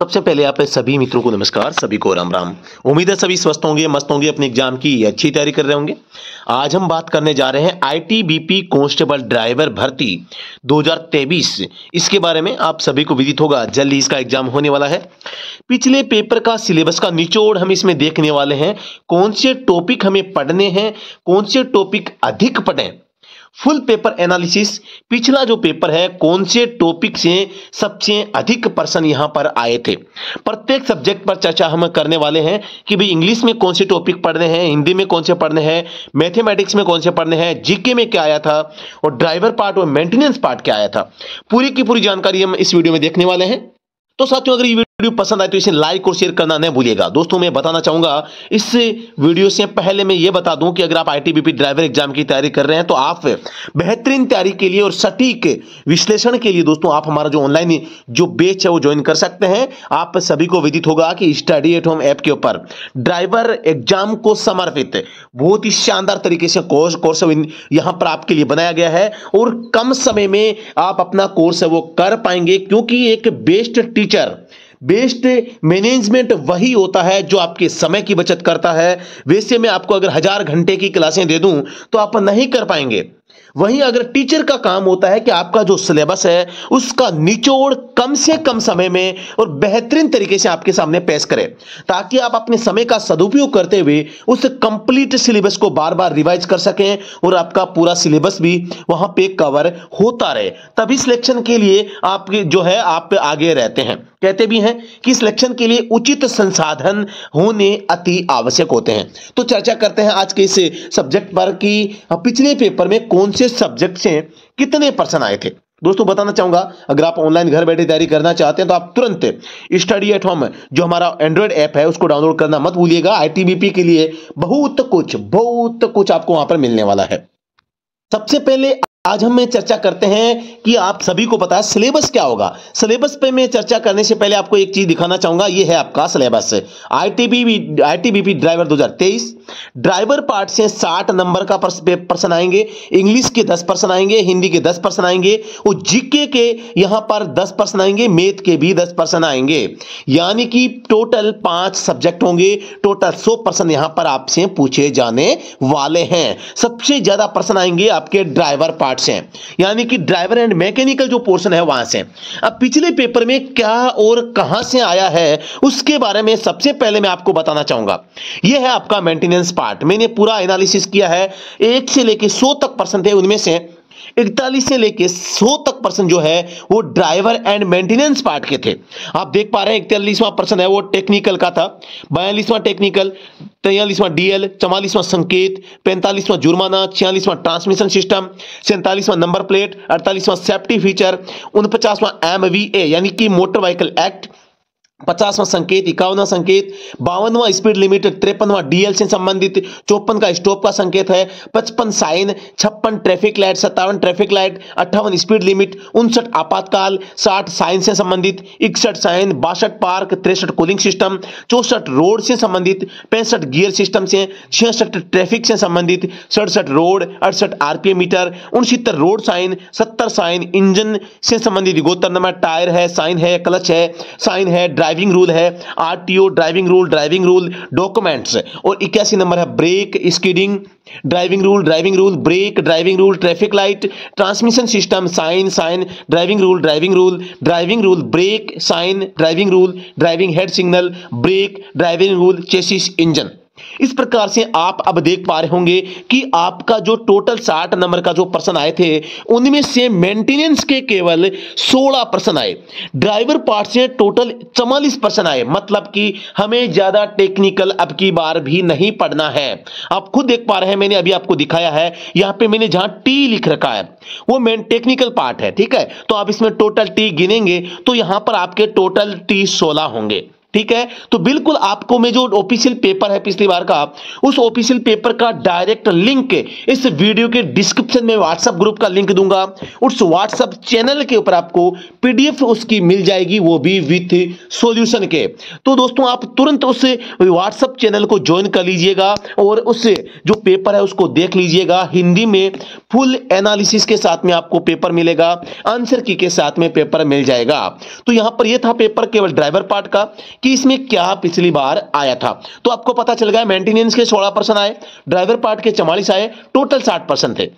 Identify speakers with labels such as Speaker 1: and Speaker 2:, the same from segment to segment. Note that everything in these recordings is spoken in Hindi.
Speaker 1: सबसे पहले आप सभी मित्रों को नमस्कार, सभी को राम राम। उम्मीद है सभी स्वस्थ होंगे, मस्त होंगे, अपने एग्जाम की अच्छी तैयारी कर रहे होंगे। आज हम बात करने जा रहे हैं आईटीबीपी कांस्टेबल ड्राइवर भर्ती 2023। इसके बारे में आप सभी को विदित होगा, जल्दी इसका एग्जाम होने वाला है। पिछले पेपर का सिलेबस का निचोड़ हम इसमें देखने वाले हैं। कौन से टॉपिक हमें पढ़ने हैं, कौन से टॉपिक अधिक पढ़ें, फुल पेपर एनालिसिस। पिछला जो पेपर है, कौन से टॉपिक से सबसे अधिक प्रश्न यहां पर आए थे, प्रत्येक सब्जेक्ट पर चर्चा हम करने वाले हैं कि भाई इंग्लिश में कौन से टॉपिक पढ़ने हैं, हिंदी में कौन से पढ़ने हैं, मैथमेटिक्स में कौन से पढ़ने हैं, जीके में क्या आया था और ड्राइवर पार्ट और मेंटेनेंस पार्ट क्या आया था। पूरी की पूरी जानकारी हम इस वीडियो में देखने वाले हैं। तो साथियों, अगर ये वीडियो पसंद आए तो इसे लाइक और शेयर करना न भूलिएगा। दोस्तों, मैं बताना चाहूंगा इस वीडियो से पहले मैं ये बता दूं कि अगर आप आईटीबीपी ड्राइवर एग्जाम की तैयारी कर रहे हैं तो आप बेहतरीन तैयारी के लिए और सटीक विश्लेषण के लिए दोस्तों आप हमारा जो ऑनलाइन जो बैच है वो ज्वाइन कर सकते हैं। आप सभी को विदित होगा कि स्टडी एट होम ऐप के ऊपर ड्राइवर एग्जाम को समर्पित बहुत ही शानदार तरीके से कोर्स यहां पर आपके लिए बनाया गया है और कम समय में आप अपना कोर्स है वो कर पाएंगे, क्योंकि एक बेस्ट टीचर, बेस्ट मैनेजमेंट वही होता है जो आपके समय की बचत करता है। वैसे मैं आपको अगर 1000 घंटे की क्लासें दे दूं तो आप नहीं कर पाएंगे। वहीं अगर टीचर का काम होता है कि आपका जो सिलेबस है उसका निचोड़ कम से कम समय में और बेहतरीन तरीके से आपके सामने पेश करें, ताकि आप अपने समय का सदुपयोग करते हुए उस कंप्लीट सिलेबस को बार बार रिवाइज कर सकें और आपका पूरा सिलेबस भी वहां पे कवर होता रहे। तभी सिलेक्शन के लिए आप जो है आप आगे रहते हैं। कहते भी हैं कि सिलेक्शन के लिए उचित संसाधन होने अति आवश्यक होते हैं। तो चर्चा करते हैं आज के इस सब्जेक्ट पर कि पिछले पेपर में कौन से सब्जेक्ट से कितने प्रश्न आए थे। दोस्तों, बताना चाहूंगा, अगर आप ऑनलाइन घर बैठे तैयारी करना चाहते हैं तो आप तुरंत स्टडी एट होम जो हमारा एंड्रॉइड ऐप है उसको डाउनलोड करना मत भूलिएगा। आईटीबीपी के लिए बहुत कुछ आपको वहां पर मिलने वाला है। सबसे पहले आज हम चर्चा करते हैं कि आप सभी को पता है सिलेबस क्या होगा। सिलेबस पे मैं चर्चा करने से पहले आपको एक चीज दिखाना चाहूंगा। ये है आपका syllabus, ITBP driver 2023। Driver part से 60 नंबर का प्रश्न आएंगे, इंग्लिश के 10 प्रश्न आएंगे, हिंदी के 10 प्रश्न आएंगे और जीके के यहां पर 10 प्रश्न आएंगे, मैथ के भी 10 प्रश्न आएंगे। यानी कि टोटल 5 सब्जेक्ट होंगे। टोटल 100 प्रश्न यहां पर आपसे पूछे जाने वाले हैं। सबसे ज्यादा प्रश्न आएंगे आपके ड्राइवर पार्ट से, यानी कि ड्राइवर एंड मैकेनिकल जो पोर्शन है वहां से। अब पिछले पेपर में क्या और कहां से आया है उसके बारे में सबसे पहले मैं आपको बताना चाहूंगा। यह है आपका मेंटेनेंस पार्ट। मैंने पूरा एनालिसिस किया है, 1 से लेकर 100 तक प्रश्न थे, उनमें से 41 से लेके 100 तक प्रश्न जो है वो ड्राइवर एंड मेंटेनेंस पार्ट के थे। आप देख पा रहे हैं 41वां प्रश्न है वो टेक्निकल का था, 42वां टेक्निकल, 43वां डीएल, 44वां संकेत, 45वां जुर्माना, 46वां ट्रांसमिशन सिस्टम, 47वां नंबर प्लेट, 48वां सेफ्टी फीचर, 49वां एमवीए यानी कि मोटर व्हीकल एक्ट, 50वां संकेत, 51वां संकेत, 52वां स्पीड लिमिट, 53वां डीएल से संबंधित, 54 का स्टॉप का संकेत है, 55 sign, 56 traffic light, 57 traffic light, 58 speed limit, 59 आपातकाल, 60 साइन से संबंधित, 61 sign, 62 park, 63 cooling system, 64 road से संबंधित, 65 गियर सिस्टम से, 66 ट्रैफिक से संबंधित, 67 road, 68 RPM meter, 69 road sign, 70 sign engine से संबंधित, 72 नंबर टायर है, साइन है, क्लच है, साइन है, ड्राइविंग रूल है, आरटीओ ड्राइविंग रूल डॉक्यूमेंट्स, और 81 नंबर है brake skidding, driving rule brake, driving rule, traffic light, transmission system, sign, driving rule brake, sign, driving head signal, brake, driving rule, chassis, engine. इस प्रकार से आप अब देख पा रहे होंगे कि आपका जो टोटल 60 नंबर का जो प्रश्न आए थे उनमें से मेंटेनेंस के केवल 16 प्रश्न आए, ड्राइवर पार्ट से टोटल 44 प्रश्न आए। मतलब कि हमें ज्यादा टेक्निकल अब की बार भी नहीं पढ़ना है। आप खुद देख पा रहे हैं, मैंने अभी आपको दिखाया है, यहां पे मैंने जहां टी लिख रखा है वो मेन टेक्निकल पार्ट है, ठीक है। तो आप इसमें टोटल टी गिनेंगे तो यहां पर आपके टोटल टी 16 होंगे। ठीक है। तो बिल्कुल आपको मैं जो ऑफिशियल पेपर है पिछली बार का, उस ऑफिशियल पेपर का डायरेक्ट लिंक इस वीडियो के डिस्क्रिप्शन में व्हाट्सएप ग्रुप का लिंक दूंगा। उस व्हाट्सएप चैनल के ऊपर आपको पीडीएफ उसकी मिल जाएगी, वो भी विथ सॉल्यूशन के। तो दोस्तों आप तुरंत उस व्हाट्सएप चैनल को ज्वाइन कर लीजिएगा और उस जो पेपर है उसको देख लीजिएगा। हिंदी में फुल एनालिसिस के साथ में आपको पेपर मिलेगा, आंसर की के साथ में पेपर मिल जाएगा। तो यहां पर यह था पेपर केवल ड्राइवर पार्ट का कि इसमें क्या पिछली बार आया था। तो आपको पता चल गया मेंटेनेंस के 16% आए, ड्राइवर पार्ट के 44 आए, टोटल 60% थे।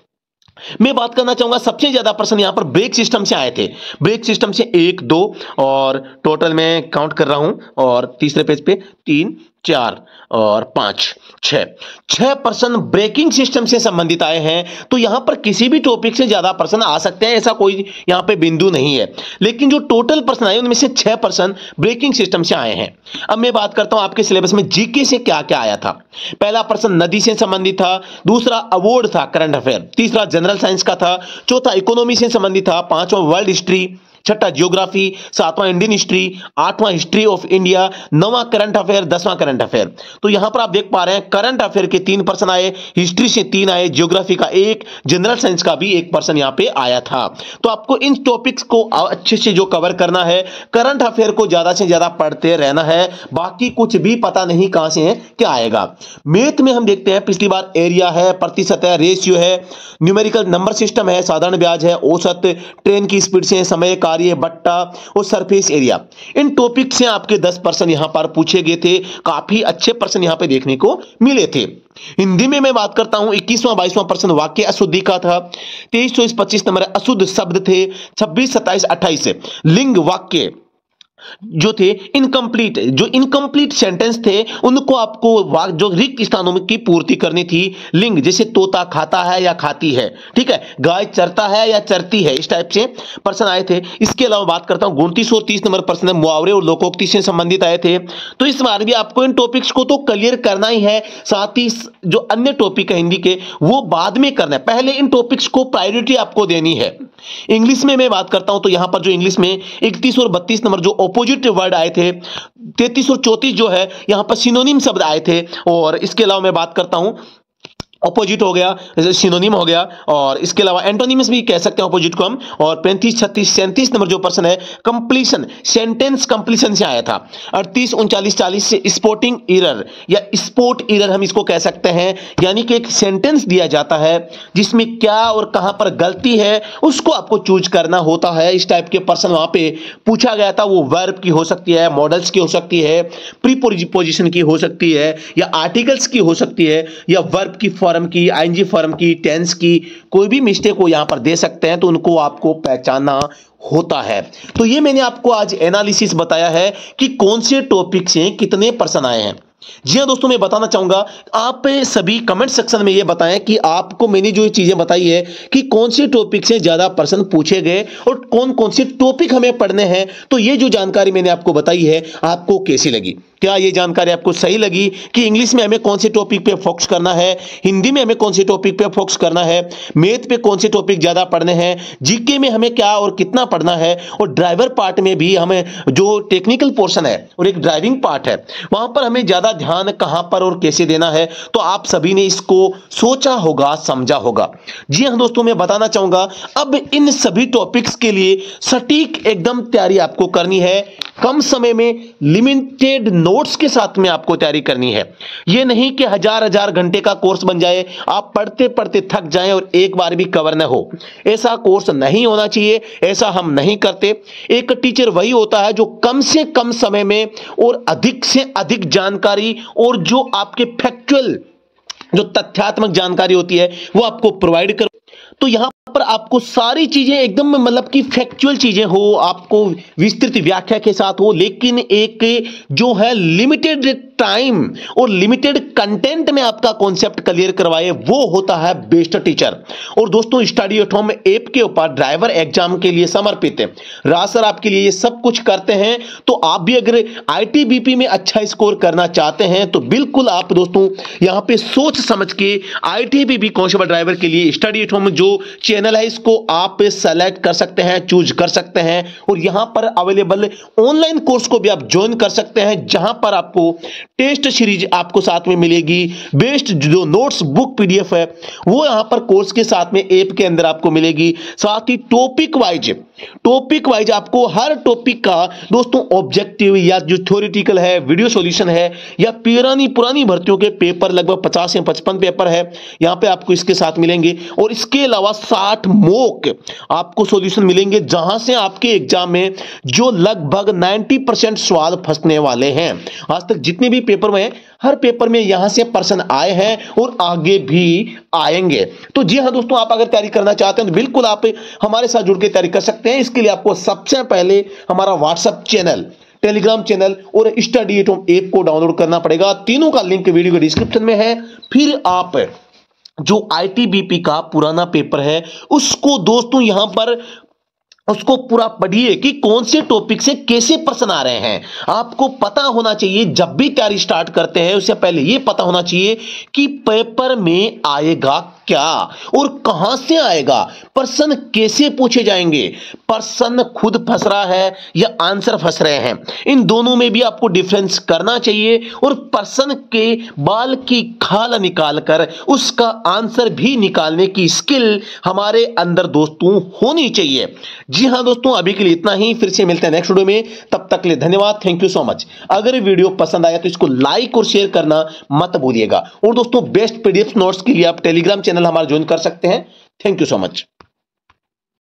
Speaker 1: मैं बात करना चाहूंगा सबसे ज्यादा पर्सन यहां पर ब्रेक सिस्टम से आए थे। ब्रेक सिस्टम से 1 2 और टोटल में काउंट कर रहा हूं, और तीसरे पेज पे 3 4 और 5 6% ब्रेकिंग सिस्टम से संबंधित आए हैं। तो यहां पर किसी भी टॉपिक से ज्यादा पर्सन आ सकते हैं, ऐसा कोई यहां पे बिंदु नहीं है। लेकिन जो टोटल पर्सन आए उनमें से 6% ब्रेकिंग सिस्टम से आए हैं। अब मैं बात करता हूं आपके सिलेबस में जीके से क्या क्या आया था। पहला पर्सन नदी से संबंधित था, दूसरा अवार्ड था करंट अफेयर, तीसरा जनरल साइंस का था, चौथा इकोनॉमी से संबंधित था, पांचवा वर्ल्ड हिस्ट्री, छठा ज्योग्राफी, सातवां इंडियन हिस्ट्री, आठवां हिस्ट्री ऑफ इंडिया, नौवां करंट अफेयर, 10वां करंट अफेयर। तो यहां पर आप देख पा रहे हैं करंट अफेयर के 3% आए, हिस्ट्री से 3 आए, ज्योग्राफी का 1, जनरल साइंस का भी 1% यहां पे आया था। तो आपको इन टॉपिक्स को अच्छे से जो कवर करना है, करंट अफेयर को ज्यादा से ज्यादा पढ़ते रहना है, बाकी कुछ भी पता नहीं कहां से है क्या आएगा। मैथ में हम देखते हैं पिछली बार एरिया है, प्रतिशत है, रेशियो है, न्यूमेरिकल नंबर सिस्टम है, साधारण ब्याज है, औसत, ट्रेन की स्पीड से, समय, बट्टा और सरफेस एरिया। इन टॉपिक से आपके 10% यहां पर पूछे गए थे, काफी अच्छे पर्सन यहां पे देखने को मिले थे। हिंदी में मैं बात करता हूं 21वां 22वां पर्सन वाक्य अशुद्धि का था, 23 24 25 नंबर अशुद्ध शब्द थे, 26 27 28 लिंग वाक्य जो थे इनकम्प्लीट, जो इनकम्प्लीट सेंटेंस थे उनको आपको जो रिक्त स्थानों की पूर्ति करनी थी। लिंग जैसे तोता खाता है या खाती है, ठीक है, गाय चरता है या चरती है, इस टाइप से पर्सन आए थे। इसके अलावा बात करता हूं 29 और 30 नंबर पर्सन मुहावरे और लोकोक्ति से संबंधित आए थे। तो इस बार भी आपको इन टॉपिक्स को तो क्लियर करना ही है, साथ ही जो अन्य टॉपिक है हिंदी के वो बाद में करना है, पहले इन टॉपिक्स को प्रायोरिटी आपको देनी है। इंग्लिश में मैं बात करता हूं तो यहां पर जो इंग्लिश में 31 और 32 नंबर जो ऑपोजिट वर्ड आए थे, 33 और 34 जो है यहां पर सिनोनिम शब्द आए थे। और इसके अलावा मैं बात करता हूं ऑपोजिट हो गया, सिनोनिम हो गया, और इसके अलावा एंटोनिमस भी कह सकते हैं ऑपोजिट को हम। और 35 36 37 नंबर जो पर्सन है कंप्लीशन, सेंटेंस कंप्लीशन से आया था। 38 39 40 से स्पोर्टिंग एरर या स्पोर्ट एरर हम इसको कह सकते हैं, यानी कि एक सेंटेंस दिया जाता है जिसमें क्या और कहां पर गलती है उसको आपको चूज करना होता है। इस टाइप के पर्सन वहां पे पूछा गया था। वो वर्ब की हो सकती है, मॉडल्स की हो सकती है, प्रीपोजिशन की हो सकती है, या आर्टिकल्स की हो सकती है, या वर्ब की फॉर्म की, आईएनजी फॉर्म की, टेंस की, कोई भी मिस्टेक को यहां पर दे सकते हैं। तो उनको आपको पहचानना होता है। तो ये मैंने आपको आज एनालिसिस बताया है कि कौन से टॉपिक से कितने पर्सन आए हैं। जी हां दोस्तों, मैं बताना चाहूंगा आप सभी कमेंट सेक्शन में ये बताएं कि आपको मैंने जो चीजें बताई है कि कौन से टॉपिक से ज्यादा पर्सन पूछे गए और कौन कौन से टॉपिक हमें पढ़ने हैं। तो ये जो जानकारी मैंने आपको बताई है आपको कैसी लगी? क्या ये जानकारी आपको सही लगी कि इंग्लिश में हमें कौन से टॉपिक पे फोकस करना है, हिंदी में हमें कौन से टॉपिक पे फोकस करना है, मैथ पे कौन से टॉपिक ज्यादा पढ़ने हैं, जीके में हमें क्या और कितना पढ़ना है, और ड्राइवर पार्ट में भी हमें जो टेक्निकल पोर्शन है और एक ड्राइविंग पार्ट है वहां पर हमें ज्यादा ध्यान कहां पर और कैसे देना है। तो आप सभी ने इसको सोचा होगा, समझा होगा। जी हां दोस्तों, मैं बताना चाहूंगा अब इन सभी टॉपिक्स के लिए सटीक एकदम तैयारी आपको करनी है। कम समय में लिमिटेड नोट्स के साथ में आपको तैयारी करनी है। यह नहीं कि हजार घंटे का कोर्स बन जाए, आप पढ़ते पढ़ते थक जाएं और एक बार भी कवर न हो। ऐसा कोर्स नहीं होना चाहिए, ऐसा हम नहीं करते। एक टीचर वही होता है जो कम से कम समय में और अधिक से अधिक जानकारी और जो आपके फैक्चुअल जो तथ्यात्मक जानकारी होती है वो आपको प्रोवाइड कर। तो यहां पर आपको सारी चीजें एकदम मतलब कि फैक्चुअल चीजें हो, आपको विस्तृत व्याख्या के साथ हो, लेकिन एक जो है लिमिटेड टाइम और लिमिटेड कंटेंट में आपका कॉन्सेप्ट क्लियर करवाए, वो होता है बेस्ट टीचर। और दोस्तों स्टडी एट होम ऐप के ऊपर ड्राइवर एग्जाम के लिए समर्पित है। राज सर आपके लिए ये सब कुछ करते हैं, तो आप भी अगर आईटीबीपी में अच्छा स्कोर करना चाहते हैं तो बिल्कुल आप दोस्तों यहां पे सोच समझ के आईटीबीपी कांस्टेबल ड्राइवर के लिए स्टडी एट होम जो चैनल है इसको आप सेलेक्ट कर सकते हैं, चूज कर सकते हैं। और यहां पर अवेलेबल ऑनलाइन कोर्स को भी आप ज्वाइन कर सकते हैं, जहां पर आपको टेस्ट सीरीज आपको साथ में मिलेगी। बेस्ट जो नोट्स बुक पीडीएफ है वो यहां पर कोर्स के साथ में ऐप के अंदर आपको मिलेगी। साथ ही टॉपिक वाइज आपको हर टॉपिक का दोस्तों ऑब्जेक्टिव या जो थ्योरेटिकल है, वीडियो सॉल्यूशन है, या पुरानी भर्तियों के पेपर लगभग 50 या 55 पेपर है यहां पे आपको इसके साथ मिलेंगे। और इसके अलावा 60 मॉक आपको सॉल्यूशन मिलेंगे, जहां से आपके एग्जाम में जो लगभग 90% सवाल फंसने वाले हैं। आज तक जितने भी पेपर में हर पेपर में यहां से प्रश्न आए हैं और आगे भी आएंगे। तो जी हां दोस्तों, आप अगर तैयारी करना चाहते हैं तो बिल्कुल आप हमारे साथ जुड़ के तैयारी कर सकते हैं। इसके लिए आपको सबसे पहले हमारा व्हाट्सएप चैनल, टेलीग्राम चैनल और स्टडी एट होम ऐप को डाउनलोड करना पड़ेगा। तीनों का लिंक वीडियो के डिस्क्रिप्शन में है। फिर आप जो आईटीबीपी का पुराना पेपर है उसको दोस्तों यहां पर उसको पूरा पढ़िए कि कौन से टॉपिक से कैसे प्रश्न आ रहे हैं। आपको पता होना चाहिए, जब भी तैयारी स्टार्ट करते हैं उससे पहले यह पता होना चाहिए कि पेपर में आएगा क्या और कहां से आएगा, प्रश्न कैसे पूछे जाएंगे, प्रश्न खुद फंस रहा है या आंसर फंस रहे हैं, इन दोनों में भी आपको डिफरेंस करना चाहिए। और प्रश्न के बाल की खाल निकालकर उसका आंसर भी निकालने की स्किल हमारे अंदर दोस्तों होनी चाहिए। जी हां दोस्तों, अभी के लिए इतना ही। फिर से मिलते हैं नेक्स्ट वीडियो में, तब तक के लिए धन्यवाद, थैंक यू सो मच। अगर वीडियो पसंद आया तो इसको लाइक और शेयर करना मत भूलिएगा। और दोस्तों बेस्ट पीडीएफ नोट्स के लिए आप टेलीग्राम चैनल हमारा ज्वाइन कर सकते हैं। Thank you so much.